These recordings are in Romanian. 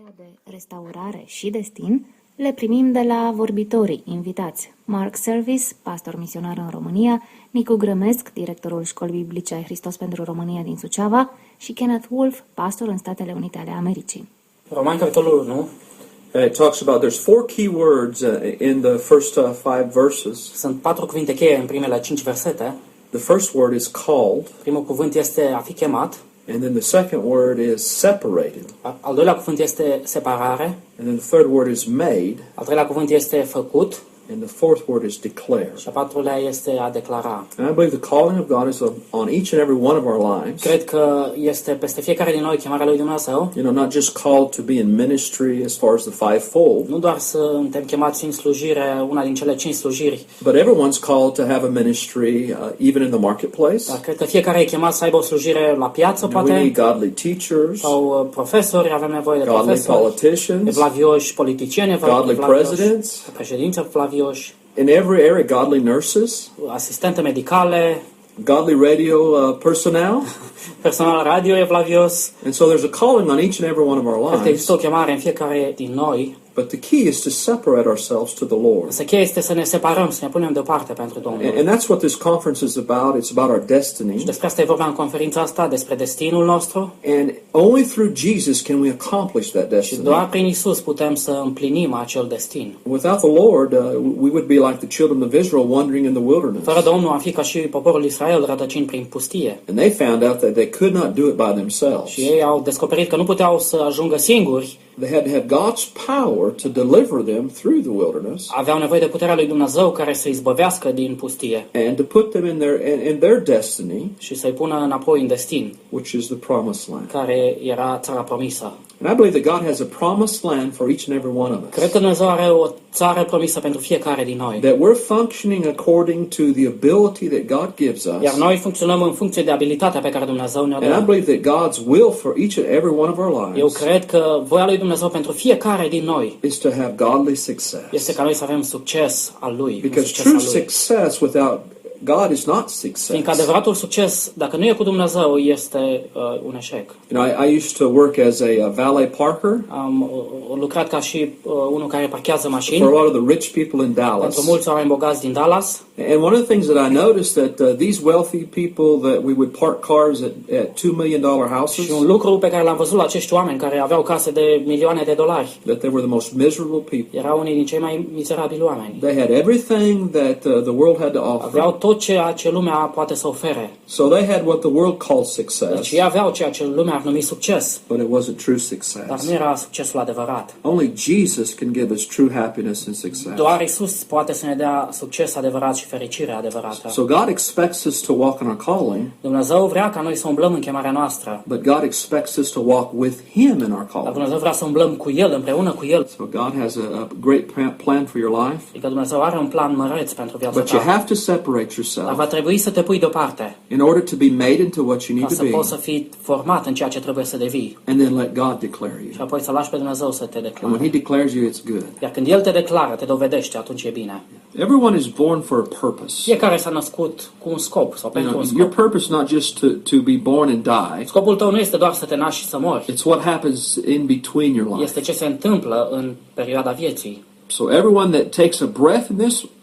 Apropo de restaurare și destin, le primim de la vorbitorii invitați: Mark Service, pastor misionar în România, Nicu Grămesc, directorul Școlii Biblice ai Hristos pentru România din Suceava, și Kenneth Wolf, pastor în Statele Unite ale Americii. Romani, capitolul 1. It talks about there's four key words in the first five verses. Sunt 4 cuvinte cheie în primele 5 versete. The first word is called, Primul cuvânt este a fi chemat, and then the second word is separated, al doilea cuvânt este separare, and then the third word is made, al treilea cuvânt este făcut and the fourth word is declared. și a patrulea este a declara. And I believe the calling of God is on each and every one of our lives. Cred că este peste fiecare din noi chemarea lui Dumnezeu. You know, not just called to be in ministry as far as the fivefold, Nu doar să suntem chemați în slujire, una din cele 5 slujiri, but everyone's called to have a ministry even in the marketplace. dar cred că fiecare e chemat să aibă o slujire la piață, We poate, need godly teachers, sau profesori, avem nevoie de godly profesori, politicians, evlavioși politicieni, godly evlavioși presidents, președinți, evlavioși, in every area, godly nurses, asistente medicale, godly radio personnel. personal radio evlavios. And so there's a calling on each and every one of our Cred că lives. există o chemare în fiecare din noi. But the key is to separate ourselves to the Lord. Însă cheia este să ne separăm, să ne punem deoparte pentru Domnul. And that's what this conference is about. It's about our destiny. Și despre asta e vorba în conferința asta, despre destinul nostru. And only through Jesus can we accomplish that Și destiny. doar prin Isus putem să împlinim acel destin. Without the Lord, we would be like the children of Israel wandering in the wilderness. Fără Domnul am fi ca și poporul Israel rădăcini prin pustie. And they found out that they could not do it by themselves. Și ei au descoperit că nu puteau să ajungă singuri. They had to have God's power to deliver them through the wilderness Aveau nevoie de puterea lui Dumnezeu care să-i izbăvească din pustie and to put them in their destiny, și să-i pună înapoi în destin, which is the promised land. care era țara promisă. And I believe that God has a promised land for each and every one of us. Cred că Dumnezeu are o țară promisă pentru fiecare din noi. That we're functioning according to the ability that God gives Iar us. noi funcționăm în funcție de abilitatea pe care Dumnezeu ne-o And I dă. believe that God's will for each and every one of our Eu lives cred că voia lui Dumnezeu pentru fiecare din noi is to have godly success. este ca noi să avem succes al lui. Un Because succes true al lui. success without God is not Fiindcă success. adevăratul succes, dacă nu e cu Dumnezeu, este un eșec. You know, I used to work as a valet parker Am lucrat ca și unul care parchează mașini for a lot of the rich people in pentru Dallas. mulți oameni bogați din Dallas. And one of the things that I noticed that these wealthy people that we would park cars at $2 million houses, Și un lucru pe care l-am văzut la acești oameni care aveau case de milioane de dolari, that they were the most miserable people. erau unii din cei mai mizerabili oameni. They had everything that the world had to offer. Aveau tot ceea ce lumea poate să ofere. So they had what the world called Deci success, ei aveau ceea ce lumea ar numi succes, but it wasn't true dar success. nu era succesul adevărat. Only Jesus can give us true happiness and success. Doar Isus poate să ne dea succes adevărat și fericire adevărată. So God expects us to walk in our calling, Dumnezeu vrea ca noi să umblăm în chemarea noastră, but God expects us to walk with Him in our dar calling. Dumnezeu vrea să umblăm cu El, împreună cu El. So God has a great plan for your life, Adică Dumnezeu are un plan măreț pentru viața but you ta. have to separate Dar yourself va trebui să te pui deoparte in order to be made into what you ca need to să be, poți să fii format în ceea ce trebuie să devii. and then let God declare Și you. apoi să lași pe Dumnezeu să te And when He declare. declares you, it's good. Iar când El te declară, te dovedește, atunci e bine. Everyone is born for a purpose. Fiecare s-a născut cu un scop sau You pentru know, un your scop. purpose not just to be born and die. Scopul tău nu este doar să te naști și să mori. It's what happens in between your life. Este ce se întâmplă în perioada vieții. So everyone that takes a breath in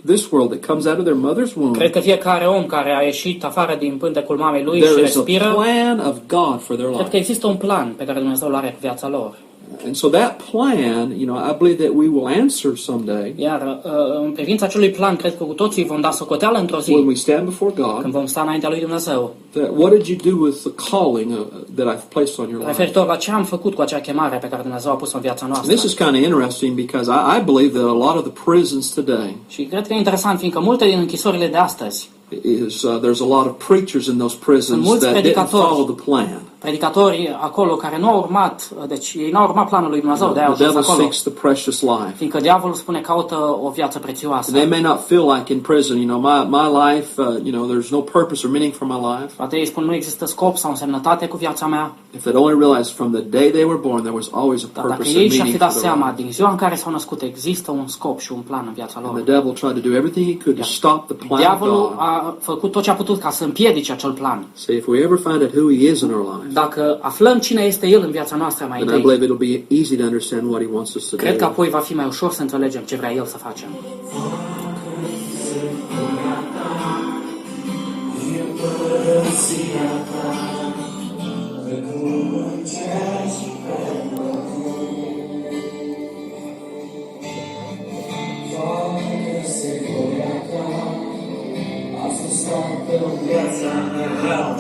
this world that comes out of their mother's womb, Cred că fiecare om care a ieșit afară din pântecul mamei lui și there is a respiră, plan of God for their cred că life. există un plan pe care Dumnezeu îl are cu viața lor. And so that plan, you know, I believe that we will answer someday Iar în privința acelui plan, cred că cu toții vom da socoteală într-o when zi, we stand before când God. vom sta înaintea lui Dumnezeu, That what did you do with the calling that I've placed on your life? referitor la ce am făcut cu acea chemare pe care Dumnezeu a pus-o în viața And this noastră. is kind of interesting because I believe that a lot of the prisons today Și cred că e interesant, fiindcă multe din închisorile de astăzi, is there's a lot of preachers in those prisons mulți that didn't predicatori. follow the plan. predicatori acolo care nu au urmat, deci ei nu au urmat planul lui Dumnezeu, de-aia au The ajuns devil acolo. seeks the precious life. Fiindcă diavolul spune caută o viață prețioasă. They may not feel like in prison, you know, my life, you know, there's no purpose or meaning for my life. Poate ei spun nu există scop sau însemnătate cu viața mea, If they'd only realized from the day they were born, there was always a dar dacă purpose ei and și-ar fi meaning dat for their seama life. din ziua în care s-au născut există un scop și un plan în viața And the lor. devil tried to do everything he could to stop the plan of Diavolul God. a făcut tot ce a putut ca să împiedice acel plan. See, if we ever find out who he is in our lives, Dacă aflăm cine este El în viața noastră mai then I întâi, believe it'll be easy to understand what He wants us to cred că do. apoi va fi mai ușor să înțelegem ce vrea El să facem. Viața mea,